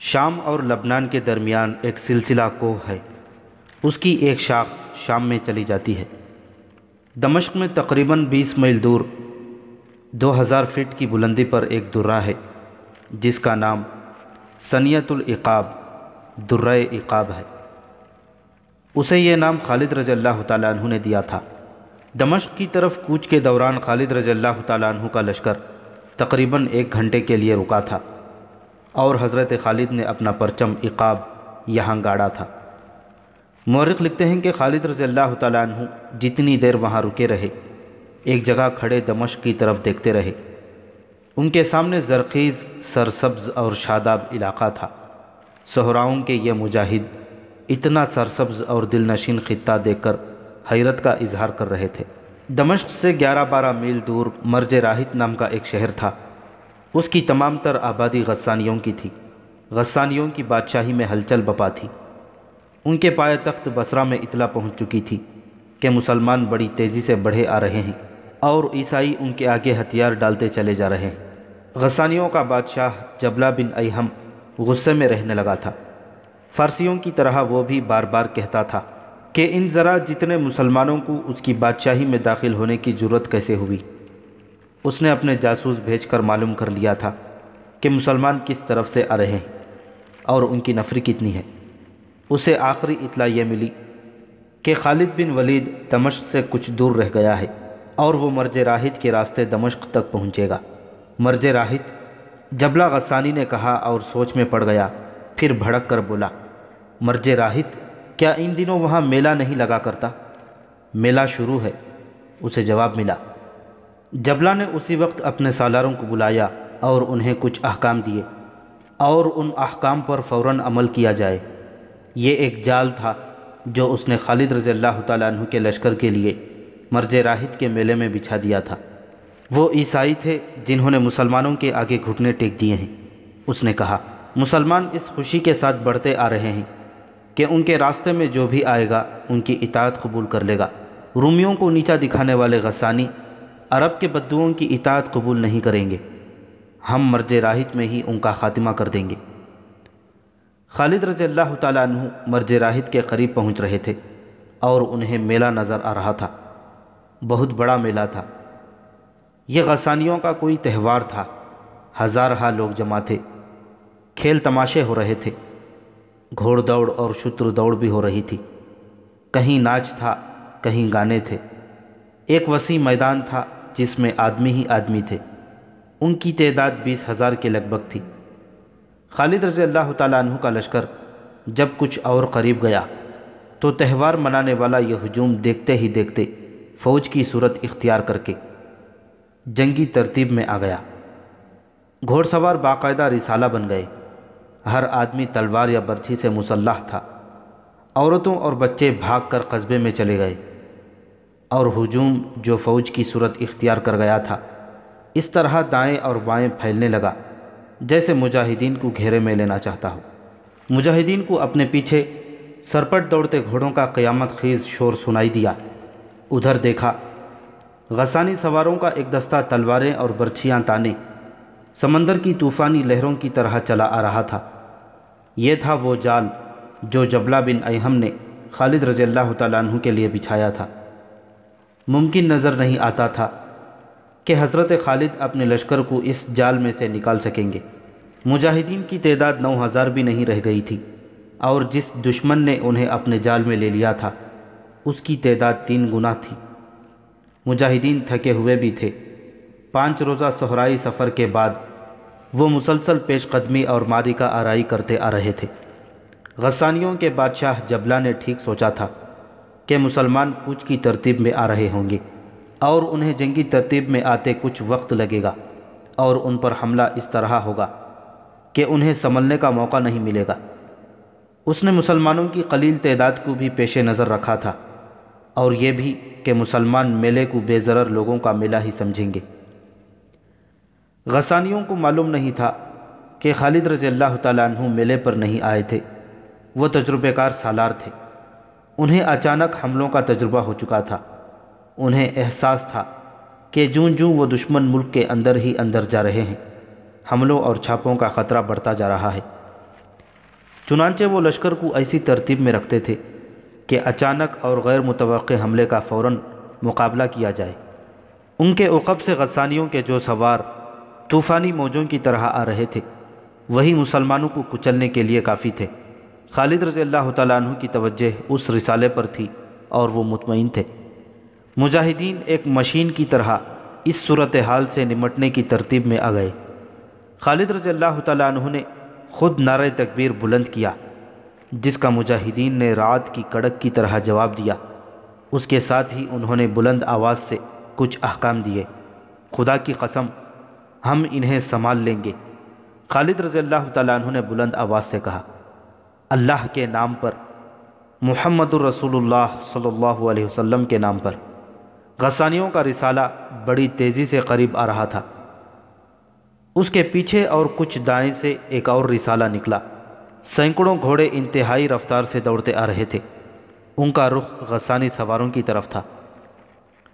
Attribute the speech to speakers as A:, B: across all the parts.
A: شام اور لبنان کے درمیان ایک سلسلہ کوہ ہے۔ اس کی ایک شاخ شام میں چلی جاتی ہے۔ دمشق میں تقریباً 20 میل دور 2000 فٹ کی بلندی پر ایک درہ ہے جس کا نام ثنیۃ العقاب درہ عقاب ہے۔ اسے یہ نام خالد رضی اللہ تعالیٰ عنہ نے دیا تھا۔ دمشق کی طرف کوچ کے دوران خالد رضی اللہ تعالیٰ عنہ کا لشکر تقریباً 1 گھنٹے کے لیے رکا تھا اور حضرت خالد نے اپنا پرچم عقاب یہاں گاڑا تھا۔ مورخ لکھتے ہیں کہ خالد رضی اللہ تعالیٰ عنہ جتنی دیر وہاں رکے رہے ایک جگہ کھڑے دمشق کی طرف دیکھتے رہے۔ ان کے سامنے زرخیز، سرسبز اور شاداب علاقہ تھا۔ صحراؤں کے یہ مجاہد اتنا سرسبز اور دل نشین خطہ دیکھ کر حیرت کا اظہار کر رہے تھے۔ دمشق سے 11-12 میل دور مرج راہط نام کا ایک شہر تھا۔ اس کی تمام تر آبادی غسانیوں کی تھی۔ غسانیوں کی بادشاہی میں ہلچل بپا تھی۔ ان کے پائے تخت بصرہ میں اطلاع پہنچ چکی تھی کہ مسلمان بڑی تیزی سے بڑھے آ رہے ہیں اور عیسائی ان کے آگے ہتھیار ڈالتے چلے جا رہے ہیں۔ غسانیوں کا بادشاہ جبلہ بن ایہم غصے میں رہنے لگا تھا۔ فارسیوں کی طرح وہ بھی بار بار کہتا تھا کہ ان ذرا جتنے مسلمانوں کو اس کی بادشاہی میں داخل ہونے کی جرت کیسے ہوئی۔ اس نے اپنے جاسوس بھیج کر معلوم کر لیا تھا کہ مسلمان کس طرف سے آ رہے ہیں اور ان کی نفری کتنی ہے۔ اسے آخری اطلاع یہ ملی کہ خالد بن ولید دمشق سے کچھ دور رہ گیا ہے اور وہ مرج راہط کے راستے دمشق تک پہنچے گا۔ مرج راہط، جبلہ غسانی نے کہا اور سوچ میں پڑ گیا، پھر بھڑک کر بولا، مرج راہط؟ کیا ان دنوں وہاں میلہ نہیں لگا کرتا؟ میلہ شروع ہے، اسے جواب ملا۔ جبلہ نے اسی وقت اپنے سالاروں کو بلایا اور انہیں کچھ احکام دیے اور ان احکام پر فوراً عمل کیا جائے۔ یہ ایک جال تھا جو اس نے خالد رضی اللہ تعالیٰ عنہ کے لشکر کے لیے مرج راہط کے میلے میں بچھا دیا تھا۔ وہ عیسائی تھے جنہوں نے مسلمانوں کے آگے گھٹنے ٹیک دیے ہیں۔ اس نے کہا، مسلمان اس خوشی کے ساتھ بڑھتے آ رہے ہیں کہ ان کے راستے میں جو بھی آئے گا ان کی اطاعت قبول کر لے گا۔ رومیوں کو نیچا دکھانے والے غسانی عرب کے بدوؤں کی اطاعت قبول نہیں کریں گے۔ ہم مرج راہط میں ہی ان کا خاتمہ کر دیں گے۔ خالد رضی اللہ تعالیٰ عنہ مرج راہط کے قریب پہنچ رہے تھے اور انہیں میلہ نظر آ رہا تھا۔ بہت بڑا میلہ تھا۔ یہ غسانیوں کا کوئی تہوار تھا۔ ہزارہا لوگ جمع تھے۔ کھیل تماشے ہو رہے تھے۔ گھوڑ دوڑ اور شتر دوڑ بھی ہو رہی تھی۔ کہیں ناچ تھا، کہیں گانے تھے۔ ایک وسیع میدان تھا جس میں آدمی ہی آدمی تھے۔ ان کی تعداد 20,000 کے لگ بھگ تھی۔ خالد رضی اللہ تعالیٰ عنہ کا لشکر جب کچھ اور قریب گیا تو تہوار منانے والا یہ ہجوم دیکھتے ہی دیکھتے فوج کی صورت اختیار کر کے جنگی ترتیب میں آ گیا۔ گھوڑ سوار باقاعدہ رسالہ بن گئے۔ ہر آدمی تلوار یا برچھی سے مسلح تھا۔ عورتوں اور بچے بھاگ کر قصبے میں چلے گئے اور ہجوم جو فوج کی صورت اختیار کر گیا تھا اس طرح دائیں اور بائیں پھیلنے لگا جیسے مجاہدین کو گھیرے میں لینا چاہتا ہو۔ مجاہدین کو اپنے پیچھے سرپٹ دوڑتے گھوڑوں کا قیامت خیز شور سنائی دیا۔ ادھر دیکھا، غسانی سواروں کا ایک دستہ تلواریں اور برچھیاں تانے سمندر کی طوفانی لہروں کی طرح چلا آ رہا تھا۔ یہ تھا وہ جال جو جبلہ بن ایہم نے خالد رضی اللہ تعالیٰ عنہ کے لیے بچھایا تھا۔ ممکن نظر نہیں آتا تھا کہ حضرت خالد اپنے لشکر کو اس جال میں سے نکال سکیں گے۔ مجاہدین کی تعداد 9,000 بھی نہیں رہ گئی تھی اور جس دشمن نے انہیں اپنے جال میں لے لیا تھا اس کی تعداد 3 گنا تھی۔ مجاہدین تھکے ہوئے بھی تھے۔ 5 روزہ صحرائی سفر کے بعد وہ مسلسل پیش قدمی اور معرکہ آرائی کرتے آ رہے تھے۔ غسانیوں کے بادشاہ جبلہ نے ٹھیک سوچا تھا کہ مسلمان کوچ کی ترتیب میں آ رہے ہوں گے اور انہیں جنگی ترتیب میں آتے کچھ وقت لگے گا اور ان پر حملہ اس طرح ہوگا کہ انہیں سنبھلنے کا موقع نہیں ملے گا۔ اس نے مسلمانوں کی قلیل تعداد کو بھی پیش نظر رکھا تھا اور یہ بھی کہ مسلمان میلے کو بے ضرر لوگوں کا میلہ ہی سمجھیں گے۔ غسانیوں کو معلوم نہیں تھا کہ خالد رضی اللہ تعالیٰ عنہ میلے پر نہیں آئے تھے۔ وہ تجربہ کار سالار تھے۔ انہیں اچانک حملوں کا تجربہ ہو چکا تھا۔ انہیں احساس تھا کہ جوں جوں وہ دشمن ملک کے اندر ہی اندر جا رہے ہیں، حملوں اور چھاپوں کا خطرہ بڑھتا جا رہا ہے۔ چنانچہ وہ لشکر کو ایسی ترتیب میں رکھتے تھے کہ اچانک اور غیر متوقع حملے کا فوراً مقابلہ کیا جائے۔ ان کے عقب سے غسانیوں کے جو سوار طوفانی موجوں کی طرح آ رہے تھے وہی مسلمانوں کو کچلنے کے لیے کافی تھے۔ خالد رضی اللہ تعالیٰ عنہ کی توجہ اس رسالے پر تھی اور وہ مطمئن تھے۔ مجاہدین ایک مشین کی طرح اس صورتحال سے نمٹنے کی ترتیب میں آ گئے۔ خالد رضی اللہ تعالیٰ عنہ نے خود نعرہ تکبیر بلند کیا، جس کا مجاہدین نے رعد کی کڑک کی طرح جواب دیا۔ اس کے ساتھ ہی انہوں نے بلند آواز سے کچھ احکام دیے۔ خدا کی قسم ہم انہیں سنبھال لیں گے۔ خالد رضی اللہ تعالیٰ عنہ نے بلند آواز سے کہا، اللہ کے نام پر، محمد الرسول اللہ صلی اللہ علیہ وسلم کے نام پر۔ غسانیوں کا رسالہ بڑی تیزی سے قریب آ رہا تھا۔ اس کے پیچھے اور کچھ دائیں سے ایک اور رسالہ نکلا۔ سینکڑوں گھوڑے انتہائی رفتار سے دوڑتے آ رہے تھے۔ ان کا رخ غسانی سواروں کی طرف تھا۔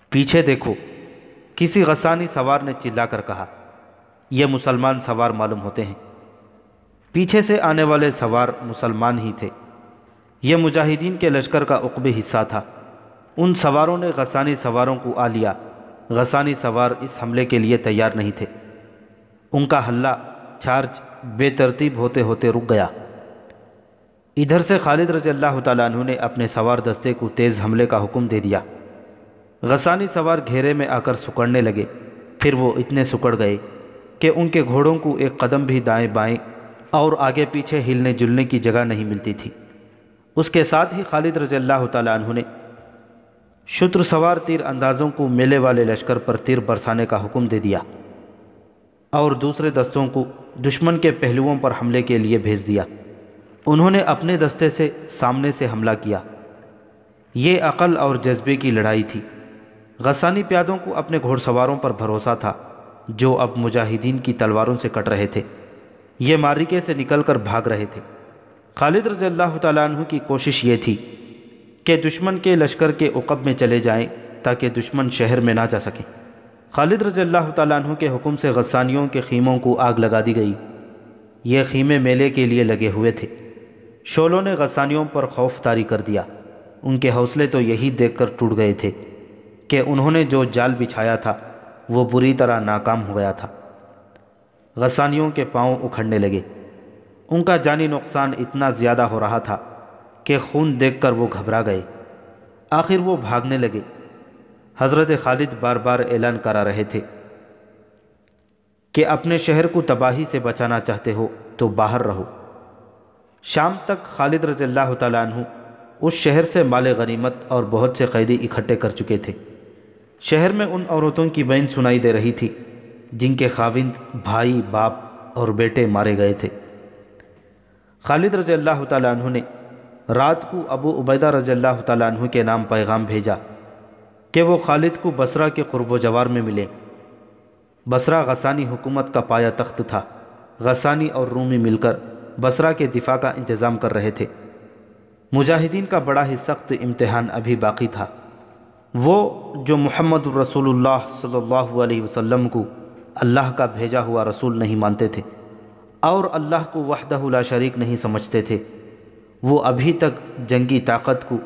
A: پیچھے دیکھو، کسی غسانی سوار نے چلا کر کہا۔ یہ مسلمان سوار معلوم ہوتے ہیں۔ پیچھے سے آنے والے سوار مسلمان ہی تھے۔ یہ مجاہدین کے لشکر کا عقبی حصہ تھا۔ ان سواروں نے غسانی سواروں کو آ لیا۔ غسانی سوار اس حملے کے لیے تیار نہیں تھے۔ ان کا حلہ چارج بے ترتیب ہوتے ہوتے رک گیا۔ ادھر سے خالد رضی اللہ تعالیٰ عنہ نے اپنے سوار دستے کو تیز حملے کا حکم دے دیا۔ غسانی سوار گھیرے میں آ کر سکڑنے لگے۔ پھر وہ اتنے سکڑ گئے کہ ان کے گھوڑوں کو ایک قدم بھی دائیں بائیں اور آگے پیچھے ہلنے جلنے کی جگہ نہیں ملتی تھی۔ اس کے ساتھ ہی خالد رضی اللہ تعالیٰ عنہ نے شتر سوار تیر اندازوں کو میلے والے لشکر پر تیر برسانے کا حکم دے دیا اور دوسرے دستوں کو دشمن کے پہلوؤں پر حملے کے لیے بھیج دیا۔ انہوں نے اپنے دستے سے سامنے سے حملہ کیا۔ یہ عقل اور جذبے کی لڑائی تھی۔ غسانی پیادوں کو اپنے گھوڑ سواروں پر بھروسہ تھا جو اب مجاہدین کی تلواروں سے کٹ رہے تھے۔ یہ معرکے سے نکل کر بھاگ رہے تھے۔ خالد رضی اللہ تعالیٰ عنہ کی کوشش یہ تھی کہ دشمن کے لشکر کے عقب میں چلے جائیں تاکہ دشمن شہر میں نہ جا سکیں۔ خالد رضی اللہ تعالیٰ عنہ کے حکم سے غسانیوں کے خیموں کو آگ لگا دی گئی۔ یہ خیمے میلے کے لیے لگے ہوئے تھے۔ شعلوں نے غسانیوں پر خوف طاری کر دیا۔ ان کے حوصلے تو یہی دیکھ کر ٹوٹ گئے تھے کہ انہوں نے جو جال بچھایا تھا وہ بری طرح ناکام ہو گیا تھا۔ غسانیوں کے پاؤں اکھڑنے لگے۔ ان کا جانی نقصان اتنا زیادہ ہو رہا تھا کہ خون دیکھ کر وہ گھبرا گئے۔ آخر وہ بھاگنے لگے۔ حضرت خالد بار بار اعلان کرا رہے تھے کہ اپنے شہر کو تباہی سے بچانا چاہتے ہو تو باہر رہو۔ شام تک خالد رضی اللہ تعالیٰ عنہ اس شہر سے مال غنیمت اور بہت سے قیدی اکٹھے کر چکے تھے۔ شہر میں ان عورتوں کی بین سنائی دے رہی تھی جن کے خاوند، بھائی، باپ اور بیٹے مارے گئے تھے۔ خالد رضی اللہ تعالیٰ عنہ نے رات کو ابو عبیدہ رضی اللہ تعالیٰ عنہ کے نام پیغام بھیجا کہ وہ خالد کو بصرہ کے قرب و جوار میں ملے۔ بصرہ غسانی حکومت کا پایہ تخت تھا۔ غسانی اور رومی مل کر بصرہ کے دفاع کا انتظام کر رہے تھے۔ مجاہدین کا بڑا ہی سخت امتحان ابھی باقی تھا۔ وہ جو محمد الرسول اللہ صلی اللہ علیہ وسلم کو اللہ کا بھیجا ہوا رسول نہیں مانتے تھے اور اللہ کو وحدہ لا شریک نہیں سمجھتے تھے، وہ ابھی تک جنگی طاقت کو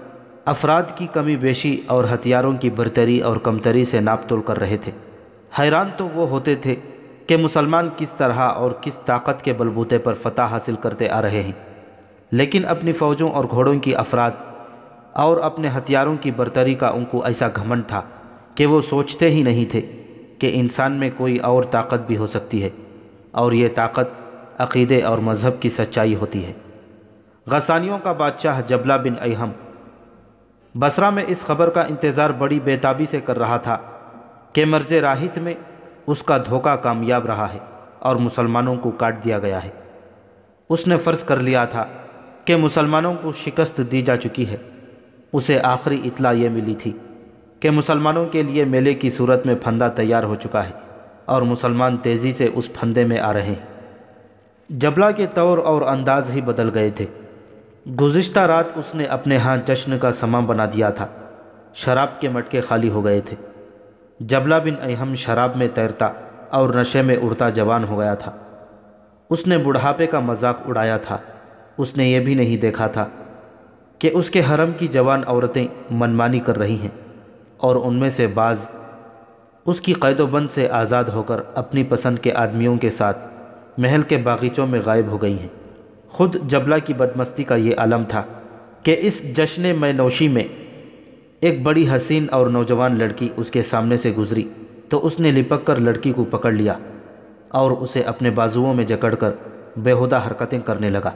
A: افراد کی کمی بیشی اور ہتھیاروں کی برتری اور کمتری سے ناپ تول کر رہے تھے۔ حیران تو وہ ہوتے تھے کہ مسلمان کس طرح اور کس طاقت کے بلبوتے پر فتح حاصل کرتے آ رہے ہیں، لیکن اپنی فوجوں اور گھوڑوں کی افراد اور اپنے ہتھیاروں کی برتری کا ان کو ایسا گھمنڈ تھا کہ وہ سوچتے ہی نہیں تھے کہ انسان میں کوئی اور طاقت بھی ہو سکتی ہے، اور یہ طاقت عقیدے اور مذہب کی سچائی ہوتی ہے۔ غسانیوں کا بادشاہ جبلہ بن ایہم بصرہ میں اس خبر کا انتظار بڑی بے تابی سے کر رہا تھا کہ مرج راہت میں اس کا دھوکہ کامیاب رہا ہے اور مسلمانوں کو کاٹ دیا گیا ہے۔ اس نے فرض کر لیا تھا کہ مسلمانوں کو شکست دی جا چکی ہے۔ اسے آخری اطلاع یہ ملی تھی کہ مسلمانوں کے لیے میلے کی صورت میں پھندا تیار ہو چکا ہے اور مسلمان تیزی سے اس پھندے میں آ رہے ہیں۔ جبلہ کے طور اور انداز ہی بدل گئے تھے۔ گزشتہ رات اس نے اپنے ہاں جشن کا سماں بنا دیا تھا۔ شراب کے مٹکے خالی ہو گئے تھے۔ جبلہ بن ایہم شراب میں تیرتا اور نشے میں اڑتا جوان ہو گیا تھا۔ اس نے بڑھاپے کا مذاق اڑایا تھا۔ اس نے یہ بھی نہیں دیکھا تھا کہ اس کے حرم کی جوان عورتیں منمانی کر رہی ہیں اور ان میں سے بعض اس کی قید و بند سے آزاد ہو کر اپنی پسند کے آدمیوں کے ساتھ محل کے باغیچوں میں غائب ہو گئی ہیں۔ خود جبلہ کی بدمستی کا یہ عالم تھا کہ اس جشن میں نوشی میں ایک بڑی حسین اور نوجوان لڑکی اس کے سامنے سے گزری تو اس نے لپک کر لڑکی کو پکڑ لیا اور اسے اپنے بازوؤں میں جکڑ کر بیہودہ حرکتیں کرنے لگا۔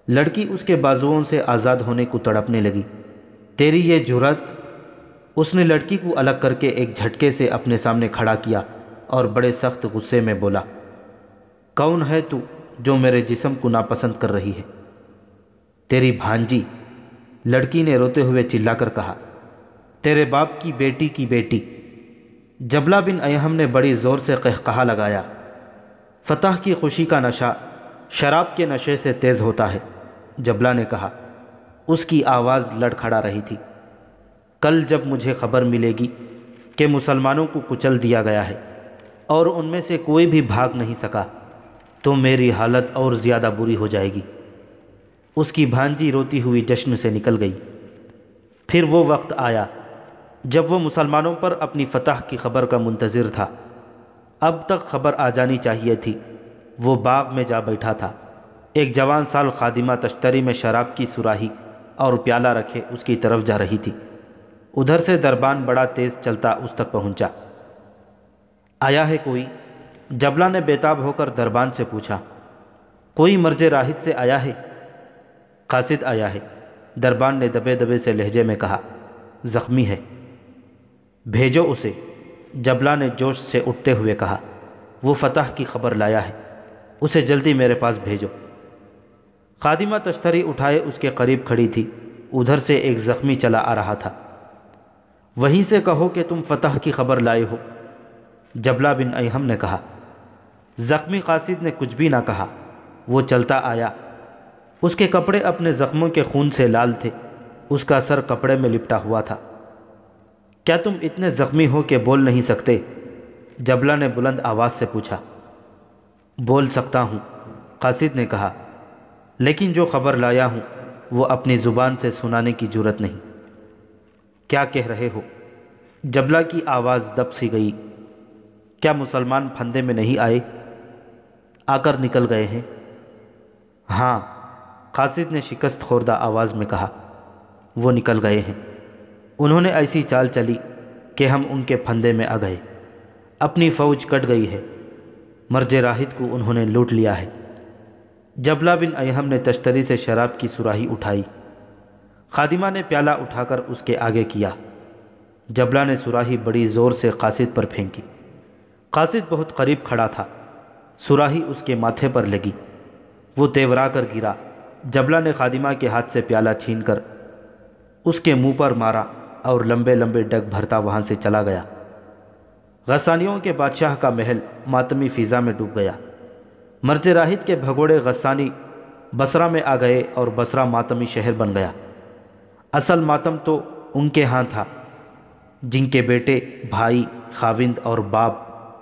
A: لڑکی اس کے بازوؤں سے آزاد ہونے کو تڑپنے لگی۔ تیری یہ جرأت! اس نے لڑکی کو الگ کر کے ایک جھٹکے سے اپنے سامنے کھڑا کیا اور بڑے سخت غصے میں بولا، کون ہے تو جو میرے جسم کو ناپسند کر رہی ہے؟ تیری بھانجی، لڑکی نے روتے ہوئے چلا کر کہا، تیرے باپ کی بیٹی۔ جبلہ بن ایہم نے بڑی زور سے قہقہا لگایا۔ فتح کی خوشی کا نشہ شراب کے نشے سے تیز ہوتا ہے، جبلہ نے کہا۔ اس کی آواز لڑکھڑا رہی تھی۔ کل جب مجھے خبر ملے گی کہ مسلمانوں کو کچل دیا گیا ہے اور ان میں سے کوئی بھی بھاگ نہیں سکا تو میری حالت اور زیادہ بری ہو جائے گی۔ اس کی بھانجی روتی ہوئی جشن سے نکل گئی۔ پھر وہ وقت آیا جب وہ مسلمانوں پر اپنی فتح کی خبر کا منتظر تھا۔ اب تک خبر آ جانی چاہیے تھی۔ وہ باغ میں جا بیٹھا تھا۔ ایک جوان سال خادمہ تشتری میں شراب کی سراہی اور پیالہ رکھے اس کی طرف جا رہی تھی۔ ادھر سے دربان بڑا تیز چلتا اس تک پہنچا۔ آیا ہے کوئی؟ جبلہ نے بےتاب ہو کر دربان سے پوچھا۔ کوئی مرج راہد سے آیا ہے؟ قاصد آیا ہے، دربان نے دبے دبے سے لہجے میں کہا۔ زخمی ہے، بھیجو اسے، جبلہ نے جوش سے اٹھتے ہوئے کہا۔ وہ فتح کی خبر لایا ہے، اسے جلدی میرے پاس بھیجو۔ خادمہ تشتری اٹھائے اس کے قریب کھڑی تھی۔ ادھر سے ایک زخمی چلا آ رہا تھا۔ وہیں سے کہو کہ تم فتح کی خبر لائے ہو، جبلہ بن ایہم نے کہا۔ زخمی قاصد نے کچھ بھی نہ کہا۔ وہ چلتا آیا۔ اس کے کپڑے اپنے زخموں کے خون سے لال تھے۔ اس کا سر کپڑے میں لپٹا ہوا تھا۔ کیا تم اتنے زخمی ہو کہ بول نہیں سکتے؟ جبلہ نے بلند آواز سے پوچھا۔ بول سکتا ہوں، قاصد نے کہا، لیکن جو خبر لایا ہوں وہ اپنی زبان سے سنانے کی جرت نہیں۔ کیا کہہ رہے ہو؟ جبلہ کی آواز دب سی گئی۔ کیا مسلمان پھندے میں نہیں آئے؟ آ کر نکل گئے ہیں؟ ہاں، قاصد نے شکست خوردہ آواز میں کہا، وہ نکل گئے ہیں۔ انہوں نے ایسی چال چلی کہ ہم ان کے پھندے میں آ گئے۔ اپنی فوج کٹ گئی ہے، مرج راہد کو انہوں نے لوٹ لیا ہے۔ جبلہ بن ایہم نے تشتری سے شراب کی سراہی اٹھائی۔ خادمہ نے پیالہ اٹھا کر اس کے آگے کیا۔ جبلہ نے سراہی بڑی زور سے قاصد پر پھینکی۔ قاصد بہت قریب کھڑا تھا۔ سراہی اس کے ماتھے پر لگی۔ وہ تیورا کر گرا۔ جبلہ نے خادمہ کے ہاتھ سے پیالہ چھین کر اس کے منہ پر مارا اور لمبے لمبے ڈگ بھرتا وہاں سے چلا گیا۔ غسانیوں کے بادشاہ کا محل ماتمی فضا میں ڈوب گیا۔ مرج راہد کے بھگوڑے غسانی بصرہ میں آ گئے اور بصرہ ماتمی شہر بن گیا۔ اصل ماتم تو ان کے ہاں تھا جن کے بیٹے، بھائی، خاوند اور باپ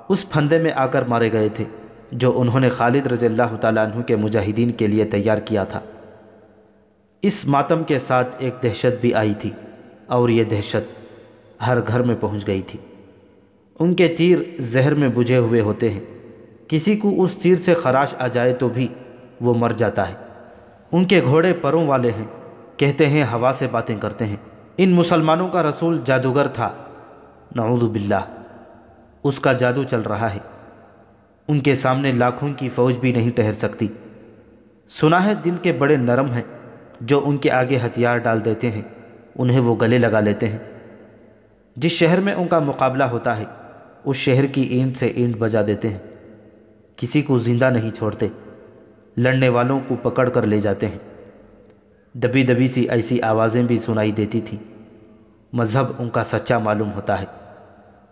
A: اس پھندے میں آ کر مارے گئے تھے جو انہوں نے خالد رضی اللہ تعالیٰ عنہ کے مجاہدین کے لیے تیار کیا تھا۔ اس ماتم کے ساتھ ایک دہشت بھی آئی تھی اور یہ دہشت ہر گھر میں پہنچ گئی تھی۔ ان کے تیر زہر میں بجھے ہوئے ہوتے ہیں، کسی کو اس تیر سے خراش آ جائے تو بھی وہ مر جاتا ہے۔ ان کے گھوڑے پروں والے ہیں، کہتے ہیں ہوا سے باتیں کرتے ہیں۔ ان مسلمانوں کا رسول جادوگر تھا، نعوذ باللہ، اس کا جادو چل رہا ہے۔ ان کے سامنے لاکھوں کی فوج بھی نہیں ٹھہر سکتی۔ سنا ہے دل کے بڑے نرم ہیں، جو ان کے آگے ہتھیار ڈال دیتے ہیں انہیں وہ گلے لگا لیتے ہیں۔ جس شہر میں ان کا مقابلہ ہوتا ہے اس شہر کی اینٹ سے اینٹ بجا دیتے ہیں، کسی کو زندہ نہیں چھوڑتے، لڑنے والوں کو پکڑ کر لے جاتے ہیں۔ دبی دبی سی ایسی آوازیں بھی سنائی دیتی تھیں۔ مذہب ان کا سچا معلوم ہوتا ہے،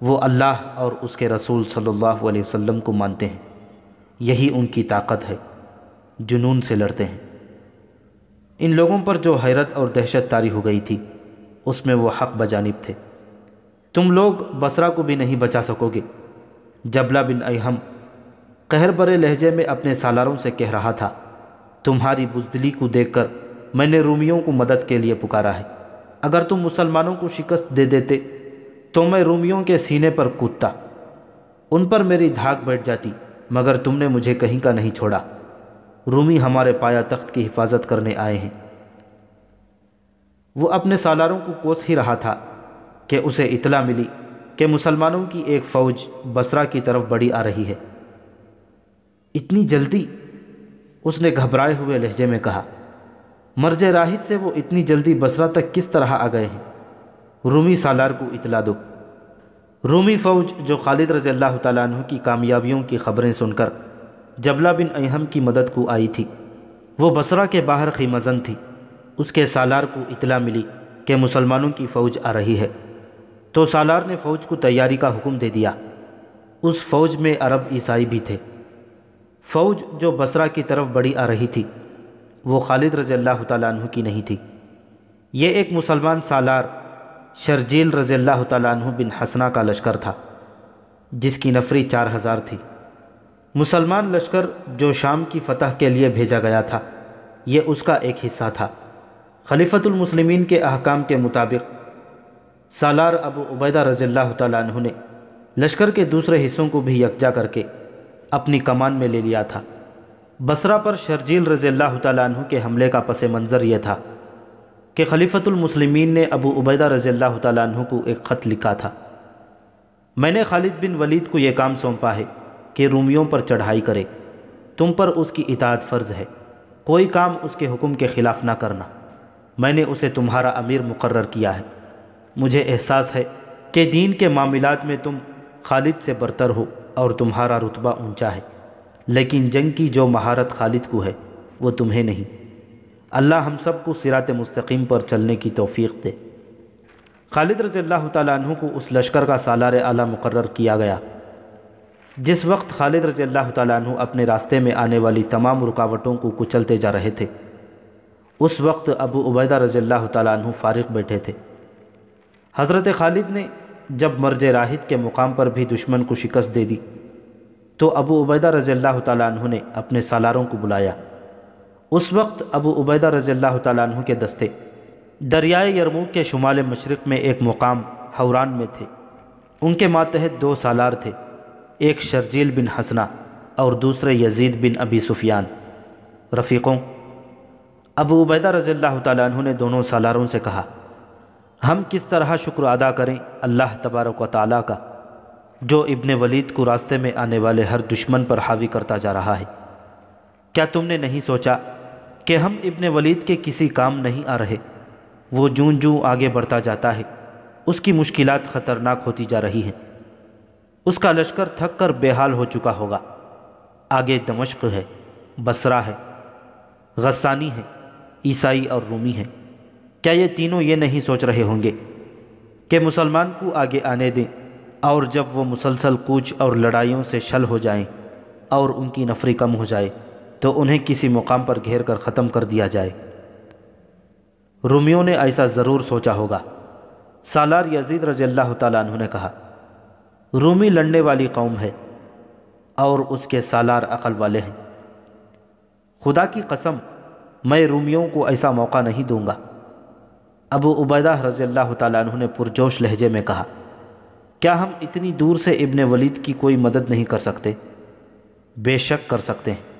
A: وہ اللہ اور اس کے رسول صلی اللہ علیہ وسلم کو مانتے ہیں، یہی ان کی طاقت ہے، جنون سے لڑتے ہیں۔ ان لوگوں پر جو حیرت اور دہشت طاری ہو گئی تھی اس میں وہ حق بجانب تھے۔ تم لوگ بصرہ کو بھی نہیں بچا سکو گے۔ جبلہ بن ایہم قہر برے لہجے میں اپنے سالاروں سے کہہ رہا تھا۔ تمہاری بزدلی کو دیکھ کر میں نے رومیوں کو مدد کے لیے پکارا ہے۔ اگر تم مسلمانوں کو شکست دے دیتے تو میں رومیوں کے سینے پر کودتا، ان پر میری دھاک بیٹھ جاتی، مگر تم نے مجھے کہیں کا نہیں چھوڑا۔ رومی ہمارے پایا تخت کی حفاظت کرنے آئے ہیں۔ وہ اپنے سالاروں کو کوس ہی رہا تھا کہ اسے اطلاع ملی کہ مسلمانوں کی ایک فوج بصرہ کی طرف بڑھی آ رہی ہے۔ اتنی جلدی؟ اس نے گھبرائے ہوئے لہجے میں کہا۔ مرج راہد سے وہ اتنی جلدی بصرہ تک کس طرح آ گئے ہیں؟ رومی سالار کو اطلاع دو۔ رومی فوج جو خالد رضی اللہ تعالیٰ عنہ کی کامیابیوں کی خبریں سن کر جبلہ بن ایہم کی مدد کو آئی تھی، وہ بصرہ کے باہر خیمہ تھی۔ اس کے سالار کو اطلاع ملی کہ مسلمانوں کی فوج آ رہی ہے، تو سالار نے فوج کو تیاری کا حکم دے دیا۔ اس فوج میں عرب عیسائی بھی تھے۔ فوج جو بصرہ کی طرف بڑھی آ رہی تھی وہ خالد رضی اللہ تعالیٰ عنہ کی نہیں تھی۔ یہ ایک مسلمان سالار شرجیل رضی اللہ تعالیٰ عنہ بن حسنہ کا لشکر تھا، جس کی نفری 4000 تھی۔ مسلمان لشکر جو شام کی فتح کے لیے بھیجا گیا تھا، یہ اس کا ایک حصہ تھا۔ خلیفۃ المسلمین کے احکام کے مطابق سالار ابو عبیدہ رضی اللہ تعالیٰ عنہ نے لشکر کے دوسرے حصوں کو بھی یکجا کر کے اپنی کمان میں لے لیا تھا۔ بصرہ پر شرجیل رضی اللہ تعالیٰ عنہ کے حملے کا پس منظر یہ تھا کہ خلیفۃ المسلمین نے ابو عبیدہ رضی اللہ تعالیٰ عنہ کو ایک خط لکھا تھا۔ میں نے خالد بن ولید کو یہ کام سونپا ہے کہ رومیوں پر چڑھائی کرے، تم پر اس کی اطاعت فرض ہے، کوئی کام اس کے حکم کے خلاف نہ کرنا۔ میں نے اسے تمہارا امیر مقرر کیا ہے۔ مجھے احساس ہے کہ دین کے معاملات میں تم خالد سے برتر ہو اور تمہارا رتبہ اونچا ہے، لیکن جنگ کی جو مہارت خالد کو ہے وہ تمہیں نہیں۔ اللہ ہم سب کو صراط مستقیم پر چلنے کی توفیق دے۔ خالد رضی اللہ تعالیٰ عنہ کو اس لشکر کا سالار اعلیٰ مقرر کیا گیا۔ جس وقت خالد رضی اللہ تعالیٰ عنہ اپنے راستے میں آنے والی تمام رکاوٹوں کو کچلتے جا رہے تھے، اس وقت ابو عبیدہ رضی اللہ تعالیٰ عنہ فارغ بیٹھے تھے۔ حضرت خالد نے جب مرج راہد کے مقام پر بھی دشمن کو شکست دے دی تو ابو عبیدہ رضی اللہ تعالیٰ عنہ نے اپنے سالاروں کو بلایا۔ اس وقت ابو عبیدہ رضی اللہ تعالیٰ عنہ کے دستے دریائے یرموک کے شمال مشرق میں ایک مقام حوران میں تھے۔ ان کے ماتحت 2 سالار تھے، ایک شرجیل بن حسنہ اور دوسرے یزید بن ابی سفیان۔ رفیقوں، ابو عبیدہ رضی اللہ تعالیٰ عنہ نے دونوں سالاروں سے کہا، ہم کس طرح شکر ادا کریں اللہ تبارک و تعالیٰ کا جو ابن ولید کو راستے میں آنے والے ہر دشمن پر حاوی کرتا جا رہا ہے؟ کیا تم نے نہیں سوچا کہ ہم ابن ولید کے کسی کام نہیں آ رہے؟ وہ جوں جوں آگے بڑھتا جاتا ہے اس کی مشکلات خطرناک ہوتی جا رہی ہیں۔ اس کا لشکر تھک کر بے حال ہو چکا ہوگا۔ آگے دمشق ہے، بصرہ ہے، غسانی ہے، عیسائی اور رومی ہیں۔ کیا یہ تینوں یہ نہیں سوچ رہے ہوں گے کہ مسلمان کو آگے آنے دیں، اور جب وہ مسلسل کوچ اور لڑائیوں سے شل ہو جائیں اور ان کی نفری کم ہو جائے تو انہیں کسی مقام پر گھیر کر ختم کر دیا جائے؟ رومیوں نے ایسا ضرور سوچا ہوگا۔ سالار یزید رضی اللہ تعالیٰ عنہ نے کہا، رومی لڑنے والی قوم ہے اور اس کے سالار عقل والے ہیں۔ خدا کی قسم میں رومیوں کو ایسا موقع نہیں دوں گا۔ ابو عبیدہ رضی اللہ تعالیٰ عنہ نے پرجوش لہجے میں کہا، کیا ہم اتنی دور سے ابن ولید کی کوئی مدد نہیں کر سکتے؟ بے شک کر سکتے ہیں۔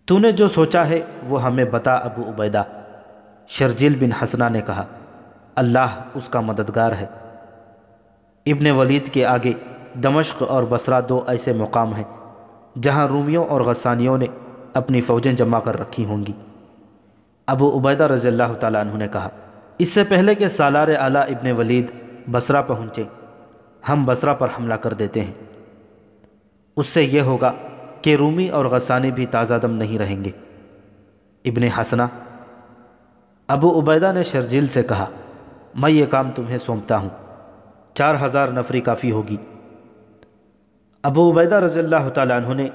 A: تو نے جو سوچا ہے وہ ہمیں بتا ابو عبیدہ۔ شرجیل بن حسنہ نے کہا، اللہ اس کا مددگار ہے۔ ابن ولید کے آگے دمشق اور بصرہ 2 ایسے مقام ہیں جہاں رومیوں اور غسانیوں نے اپنی فوجیں جمع کر رکھی ہوں گی۔ ابو عبیدہ رضی اللہ تعالیٰ عنہ نے کہا، اس سے پہلے کہ سالار اعلیٰ ابن ولید بصرہ پہنچے، ہم بصرہ پر حملہ کر دیتے ہیں۔ اس سے یہ ہوگا کہ رومی اور غسانی بھی تازہ دم نہیں رہیں گے۔ ابن حسنہ، ابو عبیدہ نے شرجیل سے کہا، میں یہ کام تمہیں سونپتا ہوں، 4000 نفری کافی ہوگی۔ ابو عبیدہ رضی اللہ تعالیٰ عنہ نے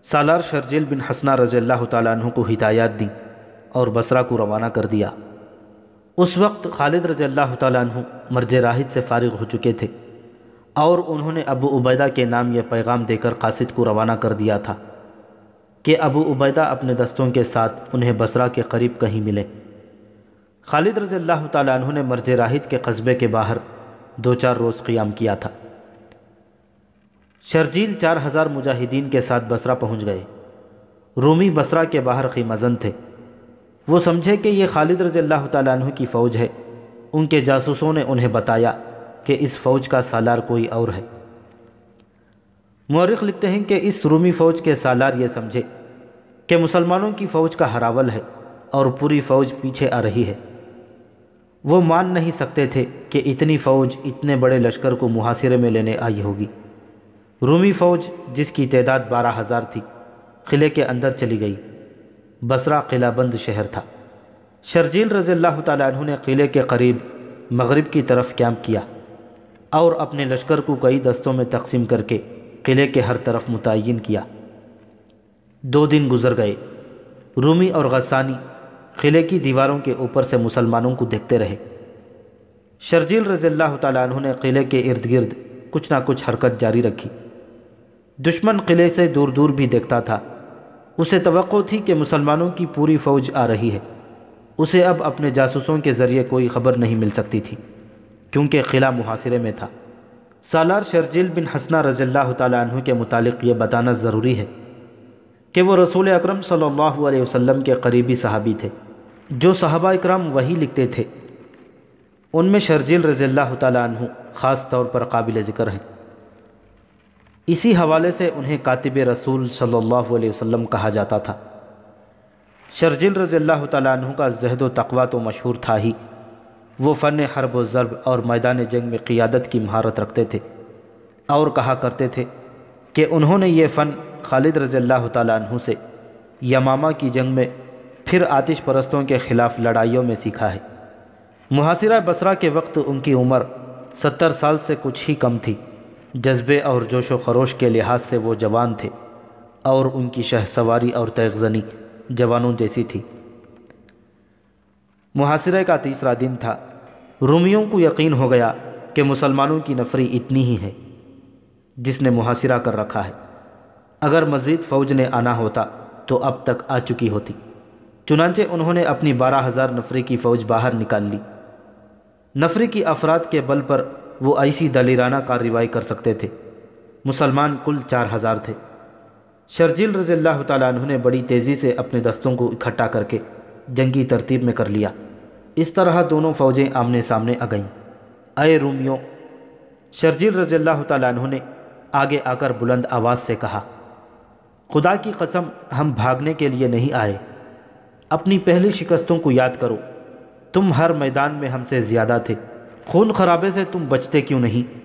A: سالار شرجیل بن حسنہ رضی اللہ تعالیٰ عنہ کو ہدایات دیں اور بصرہ کو روانہ کر دیا۔ اس وقت خالد رضی اللہ تعالیٰ عنہ مرج راہد سے فارغ ہو چکے تھے اور انہوں نے ابو عبیدہ کے نام یہ پیغام دے کر قاصد کو روانہ کر دیا تھا، کہ ابو عبیدہ اپنے دستوں کے ساتھ انہیں بصرہ کے قریب کہیں ملے۔ خالد رضی اللہ تعالیٰ عنہ نے مرج راہد کے قصبے کے باہر 2-4 روز قیام کیا تھا۔ شرجیل 4000 مجاہدین کے ساتھ بصرہ پہنچ گئے۔ رومی بصرہ کے باہر خیمہ تھے۔ وہ سمجھے کہ یہ خالد رضی اللہ تعالیٰ عنہ کی فوج ہے۔ ان کے جاسوسوں نے انہیں بتایا کہ اس فوج کا سالار کوئی اور ہے۔ مورخ لکھتے ہیں کہ اس رومی فوج کے سالار یہ سمجھے کہ مسلمانوں کی فوج کا ہراول ہے اور پوری فوج پیچھے آ رہی ہے۔ وہ مان نہیں سکتے تھے کہ اتنی فوج اتنے بڑے لشکر کو محاصرے میں لینے آئی ہوگی۔ رومی فوج جس کی تعداد 12000 تھی قلعے کے اندر چلی گئی۔ بصرہ قلعہ بند شہر تھا۔ شرجیل رضی اللہ تعالیٰ عنہ نے قلعے کے قریب مغرب کی طرف کیمپ کیا اور اپنے لشکر کو کئی دستوں میں تقسیم کر کے قلعے کے ہر طرف متعین کیا۔ 2 دن گزر گئے۔ رومی اور غسانی قلعے کی دیواروں کے اوپر سے مسلمانوں کو دیکھتے رہے۔ شرجیل رضی اللہ تعالیٰ عنہ نے قلعے کے ارد گرد کچھ نہ کچھ حرکت جاری رکھی۔ دشمن قلعے سے دور دور بھی دیکھتا تھا۔ اسے توقع تھی کہ مسلمانوں کی پوری فوج آ رہی ہے۔ اسے اب اپنے جاسوسوں کے ذریعے کوئی خبر نہیں مل سکتی تھی کیونکہ قلعہ محاصرے میں تھا۔ سالار شرجیل بن حسنہ رضی اللہ تعالیٰ عنہ کے متعلق یہ بتانا ضروری ہے کہ وہ رسول اکرم صلی اللہ علیہ وسلم کے قریبی صحابی تھے۔ جو صحابہ اکرام وحی لکھتے تھے ان میں شرجیل رضی اللہ تعالیٰ عنہ خاص طور پر قابل ذکر ہیں۔ اسی حوالے سے انہیں کاتب رسول صلی اللہ علیہ وسلم کہا جاتا تھا۔ شرجیل رضی اللہ تعالیٰ عنہ کا زہد و تقویٰ تو مشہور تھا ہی، وہ فن حرب و ضرب اور میدان جنگ میں قیادت کی مہارت رکھتے تھے اور کہا کرتے تھے کہ انہوں نے یہ فن خالد رضی اللہ تعالیٰ عنہ سے یمامہ کی جنگ میں پھر آتش پرستوں کے خلاف لڑائیوں میں سیکھا ہے۔ محاصرہ بصرہ کے وقت ان کی عمر 70 سال سے کچھ ہی کم تھی۔ جذبے اور جوش و خروش کے لحاظ سے وہ جوان تھے اور ان کی شہ سواری اور تیغ زنی جوانوں جیسی تھی۔ محاصرے کا 3را دن تھا۔ رومیوں کو یقین ہو گیا کہ مسلمانوں کی نفری اتنی ہی ہے جس نے محاصرہ کر رکھا ہے۔ اگر مزید فوج نے آنا ہوتا تو اب تک آ چکی ہوتی۔ چنانچہ انہوں نے اپنی 12000 نفری کی فوج باہر نکال لی۔ نفری کی افراد کے بل پر وہ ایسی دلیرانہ کارروائی کر سکتے تھے۔ مسلمان کل 4000 تھے۔ شرجیل رضی اللہ تعالیٰ عنہ نے بڑی تیزی سے اپنے دستوں کو اکٹھا کر کے جنگی ترتیب میں کر لیا۔ اس طرح دونوں فوجیں آمنے سامنے آ گئیں۔ اے رومیوں، شرجیل رضی اللہ تعالیٰ عنہ نے آگے آ کر بلند آواز سے کہا، خدا کی قسم ہم بھاگنے کے لیے نہیں آئے۔ اپنی پہلی شکستوں کو یاد کرو۔ تم ہر میدان میں ہم سے زیادہ تھے۔ خون خرابے سے تم بچتے کیوں نہیں؟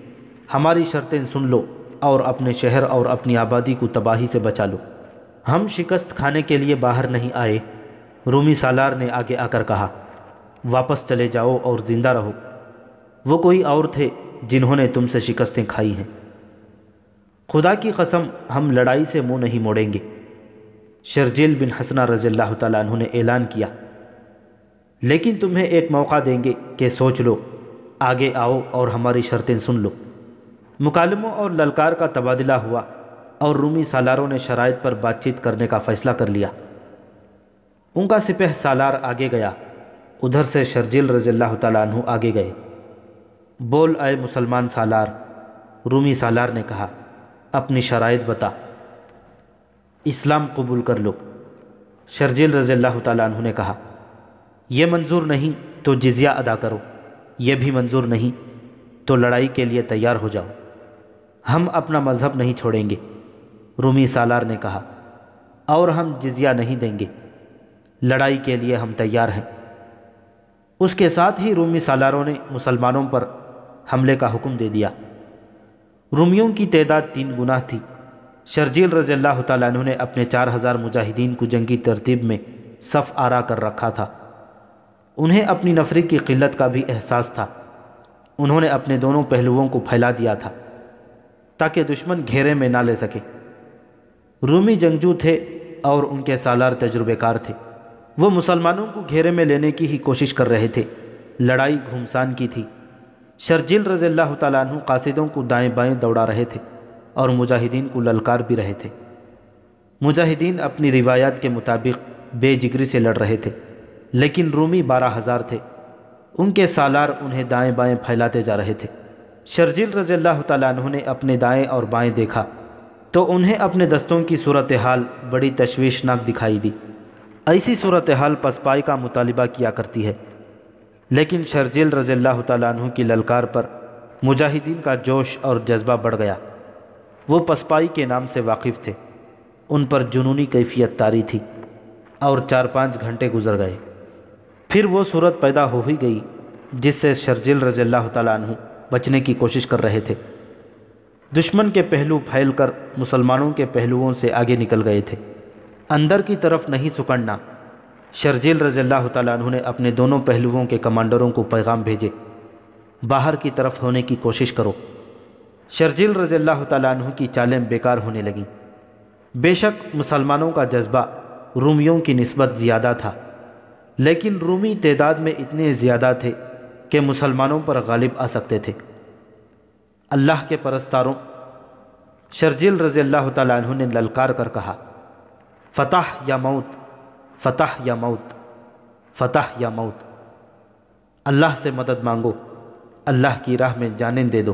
A: ہماری شرطیں سن لو اور اپنے شہر اور اپنی آبادی کو تباہی سے بچا لو۔ ہم شکست کھانے کے لیے باہر نہیں آئے۔ رومی سالار نے آگے آ کر کہا، واپس چلے جاؤ اور زندہ رہو۔ وہ کوئی اور تھے جنہوں نے تم سے شکستیں کھائی ہیں۔ خدا کی قسم ہم لڑائی سے منہ نہیں موڑیں گے۔ شرجیل بن حسنہ رضی اللہ تعالیٰ عنہ نے اعلان کیا، لیکن تمہیں ایک موقع دیں گے کہ سوچ لو، آگے آؤ اور ہماری شرطیں سن لو۔ مکالموں اور للکار کا تبادلہ ہوا اور رومی سالاروں نے شرائط پر بات چیت کرنے کا فیصلہ کر لیا۔ ان کا سپہ سالار آگے گیا، ادھر سے شرجیل رضی اللہ تعالیٰ عنہ آگے گئے۔ بول اے مسلمان سالار، رومی سالار نے کہا، اپنی شرائط بتا۔ اسلام قبول کر لو۔ شرجیل رضی اللہ تعالیٰ عنہ نے کہا، یہ منظور نہیں تو جزیہ ادا کرو، یہ بھی منظور نہیں تو لڑائی کے لیے تیار ہو جاؤ۔ ہم اپنا مذہب نہیں چھوڑیں گے۔ رومی سالار نے کہا، اور ہم جزیہ نہیں دیں گے، لڑائی کے لیے ہم تیار ہیں۔ اس کے ساتھ ہی رومی سالاروں نے مسلمانوں پر حملے کا حکم دے دیا۔ رومیوں کی تعداد 3 گنا تھی۔ شرجیل رضی اللہ تعالیٰ عنہ نے اپنے 4000 مجاہدین کو جنگی ترتیب میں صف آرا کر رکھا تھا۔ انہیں اپنی نفری کی قلت کا بھی احساس تھا۔ انہوں نے اپنے دونوں پہلوؤں کو پھیلا دیا تھا تاکہ دشمن گھیرے میں نہ لے سکے۔ رومی جنگجو تھے اور ان کے سالار تجربے کار تھے۔ وہ مسلمانوں کو گھیرے میں لینے کی ہی کوشش کر رہے تھے۔ لڑائی گھمسان کی تھی۔ شرجیل رضی اللہ تعالیٰ عنہ قاصدوں کو دائیں بائیں دوڑا رہے تھے اور مجاہدین کو للکار بھی رہے تھے۔ مجاہدین اپنی روایات کے مطابق بے جگری سے لڑ رہے تھے، لیکن رومی 12,000 تھے۔ ان کے سالار انہیں دائیں بائیں پھیلاتے جا رہے تھے۔ شرجیل رضی اللہ تعالیٰ عنہ نے اپنے دائیں اور بائیں دیکھا تو انہیں اپنے دستوں کی صورتحال بڑی تشویشناک دکھائی دی۔ ایسی صورتحال پسپائی کا مطالبہ کیا کرتی ہے، لیکن شرجیل رضی اللہ تعالیٰ عنہ کی للکار پر مجاہدین کا جوش اور جذبہ بڑھ گیا۔ وہ پسپائی کے نام سے واقف تھے، ان پر جنونی کیفیت طاری تھی، اور 4-5 گھنٹے گزر گئے۔ پھر وہ صورت پیدا ہو ہی گئی جس سے شرجیل رضی اللہ تعالیٰ عنہ بچنے کی کوشش کر رہے تھے۔ دشمن کے پہلو پھیل کر مسلمانوں کے پہلوؤں سے آگے نکل گئے تھے۔ اندر کی طرف نہیں سکڑنا۔ شرجیل رضی اللہ تعالیٰ عنہ نے اپنے دونوں پہلوؤں کے کمانڈروں کو پیغام بھیجے، باہر کی طرف ہونے کی کوشش کرو۔ شرجیل رضی اللہ تعالیٰ عنہ کی چالیں بیکار ہونے لگیں۔ بے شک مسلمانوں کا جذبہ رومیوں کی نسبت زیادہ تھا، لیکن رومی تعداد میں اتنے زیادہ تھے کہ مسلمانوں پر غالب آ سکتے تھے۔ اللہ کے پرستاروں، شرجیل رضی اللہ تعالیٰ عنہ نے للکار کر کہا، فتح یا موت، فتح یا موت، فتح یا موت۔ اللہ سے مدد مانگو، اللہ کی راہ میں جانیں دے دو،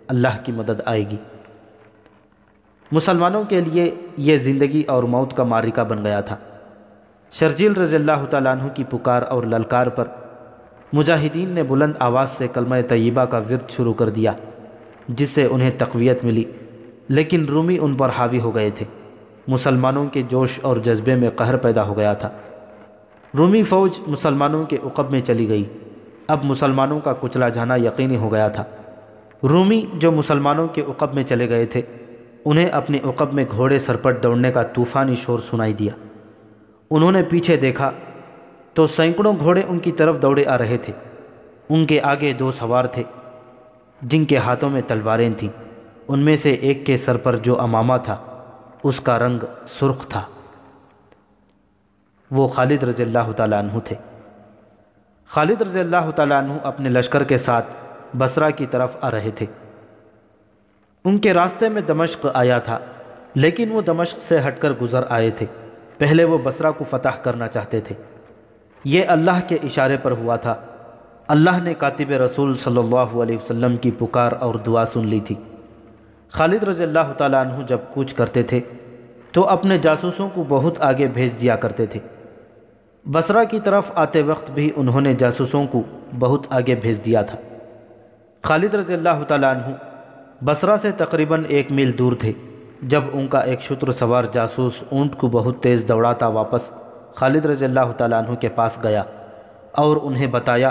A: اللہ کی مدد آئے گی۔ مسلمانوں کے لیے یہ زندگی اور موت کا معرکہ بن گیا تھا۔ شرجیل رضی اللہ تعالیٰ عنہ کی پکار اور للکار پر مجاہدین نے بلند آواز سے کلمہ طیبہ کا ورد شروع کر دیا، جس سے انہیں تقویت ملی، لیکن رومی ان پر حاوی ہو گئے تھے۔ مسلمانوں کے جوش اور جذبے میں قہر پیدا ہو گیا تھا۔ رومی فوج مسلمانوں کے عقب میں چلی گئی۔ اب مسلمانوں کا کچلا جانا یقینی ہو گیا تھا۔ رومی جو مسلمانوں کے عقب میں چلے گئے تھے، انہیں اپنے عقب میں گھوڑے سرپٹ دوڑنے کا طوفانی شور سنائی دیا۔ انہوں نے پیچھے دیکھا تو سینکڑوں گھوڑے ان کی طرف دوڑے آ رہے تھے۔ ان کے آگے 2 سوار تھے جن کے ہاتھوں میں تلواریں تھیں۔ ان میں سے ایک کے سر پر جو امامہ تھا اس کا رنگ سرخ تھا۔ وہ خالد رضی اللہ تعالیٰ عنہ تھے۔ خالد رضی اللہ تعالیٰ عنہ اپنے لشکر کے ساتھ بصرہ کی طرف آ رہے تھے۔ ان کے راستے میں دمشق آیا تھا، لیکن وہ دمشق سے ہٹ کر گزر آئے تھے۔ پہلے وہ بصرہ کو فتح کرنا چاہتے تھے۔ یہ اللہ کے اشارے پر ہوا تھا۔ اللہ نے کاتب رسول صلی اللہ علیہ وسلم کی پکار اور دعا سن لی تھی۔ خالد رضی اللہ تعالیٰ عنہ جب کوچ کرتے تھے تو اپنے جاسوسوں کو بہت آگے بھیج دیا کرتے تھے۔ بصرہ کی طرف آتے وقت بھی انہوں نے جاسوسوں کو بہت آگے بھیج دیا تھا۔ خالد رضی اللہ تعالیٰ عنہ بصرہ سے تقریباً 1 میل دور تھے جب ان کا ایک شتر سوار جاسوس اونٹ کو بہت تیز دوڑاتا واپس خالد رضی اللہ تعالیٰ عنہ کے پاس گیا اور انہیں بتایا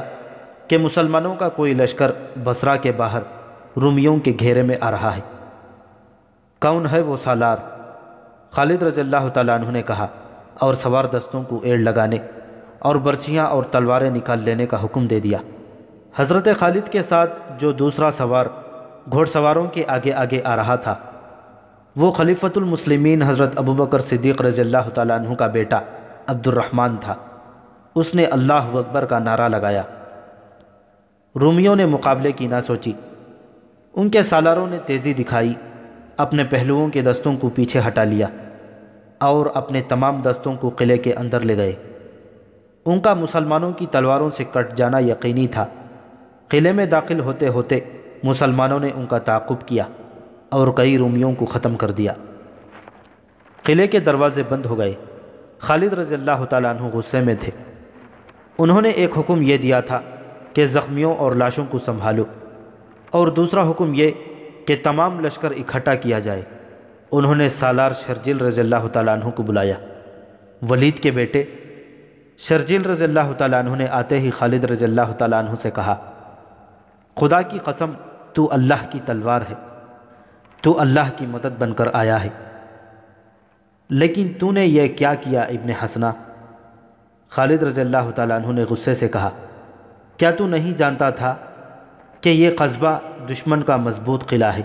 A: کہ مسلمانوں کا کوئی لشکر بصرہ کے باہر رومیوں کے گھیرے میں آ رہا ہے۔ کون ہے وہ سالار؟ خالد رضی اللہ تعالیٰ عنہ نے کہا، اور سوار دستوں کو ایڑ لگانے اور برچیاں اور تلواریں نکال لینے کا حکم دے دیا۔ حضرت خالد کے ساتھ جو دوسرا سوار گھوڑ سواروں کے آگے آگے آ رہا تھا، وہ خلیفۃ المسلمین حضرت ابوبکر صدیق رضی اللہ تعالیٰ عنہ کا بیٹا عبد الرحمن تھا۔ اس نے اللہ اکبر کا نعرہ لگایا۔ رومیوں نے مقابلے کی نہ سوچی۔ ان کے سالاروں نے تیزی دکھائی، اپنے پہلوؤں کے دستوں کو پیچھے ہٹا لیا اور اپنے تمام دستوں کو قلعے کے اندر لے گئے۔ ان کا مسلمانوں کی تلواروں سے کٹ جانا یقینی تھا۔ قلعے میں داخل ہوتے ہوتے مسلمانوں نے ان کا تعاقب کیا اور کئی رومیوں کو ختم کر دیا۔ قلعے کے دروازے بند ہو گئے۔ خالد رضی اللہ تعالیٰ عنہ غصے میں تھے۔ انہوں نے ایک حکم یہ دیا تھا کہ زخمیوں اور لاشوں کو سنبھالو، اور دوسرا حکم یہ کہ تمام لشکر اکٹھا کیا جائے۔ انہوں نے سالار شرجیل رضی اللہ تعالیٰ عنہ کو بلایا۔ ولید کے بیٹے شرجیل رضی اللہ تعالیٰ عنہ نے آتے ہی خالد رضی اللہ تعالیٰ عنہ سے کہا، خدا کی قسم تو اللہ کی تلوار ہے، تو اللہ کی مدد بن کر آیا ہے، لیکن تو نے یہ کیا کیا ابن حسنہ؟ خالد رضی اللہ تعالیٰ عنہ نے غصے سے کہا، کیا تو نہیں جانتا تھا کہ یہ قصبہ دشمن کا مضبوط قلعہ ہے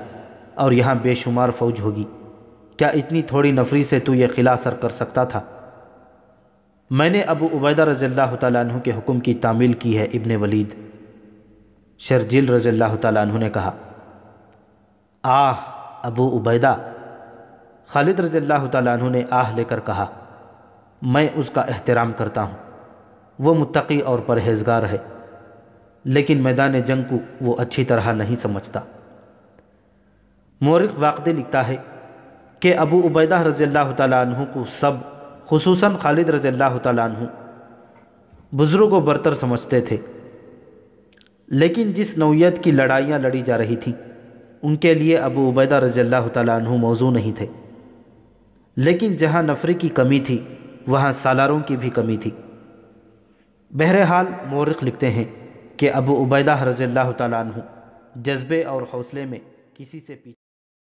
A: اور یہاں بے شمار فوج ہوگی؟ کیا اتنی تھوڑی نفری سے تو یہ قلعہ سر کر سکتا تھا؟ میں نے ابو عبیدہ رضی اللہ تعالیٰ عنہ کے حکم کی تعمیل کی ہے ابن ولید۔ شرجیل رضی اللہ تعالیٰ عنہ نے کہا، آہ ابو عبیدہ، خالد رضی اللہ تعالیٰ عنہ نے آہ لے کر کہا، میں اس کا احترام کرتا ہوں، وہ متقی اور پرہیزگار ہے، لیکن میدان جنگ کو وہ اچھی طرح نہیں سمجھتا۔ مورخ واقدی لکھتا ہے کہ ابو عبیدہ رضی اللہ تعالیٰ عنہ کو سب، خصوصاً خالد رضی اللہ تعالیٰ عنہ، بزرگ و برتر سمجھتے تھے، لیکن جس نوعیت کی لڑائیاں لڑی جا رہی تھیں ان کے لیے ابو عبیدہ رضی اللہ تعالیٰ عنہ موضوع نہیں تھے، لیکن جہاں نفری کی کمی تھی وہاں سالاروں کی بھی کمی تھی۔ بہرحال مورخ لکھتے ہیں کہ ابو عبیدہ رضی اللہ تعالیٰ عنہ جذبے اور حوصلے میں کسی سے پیچھے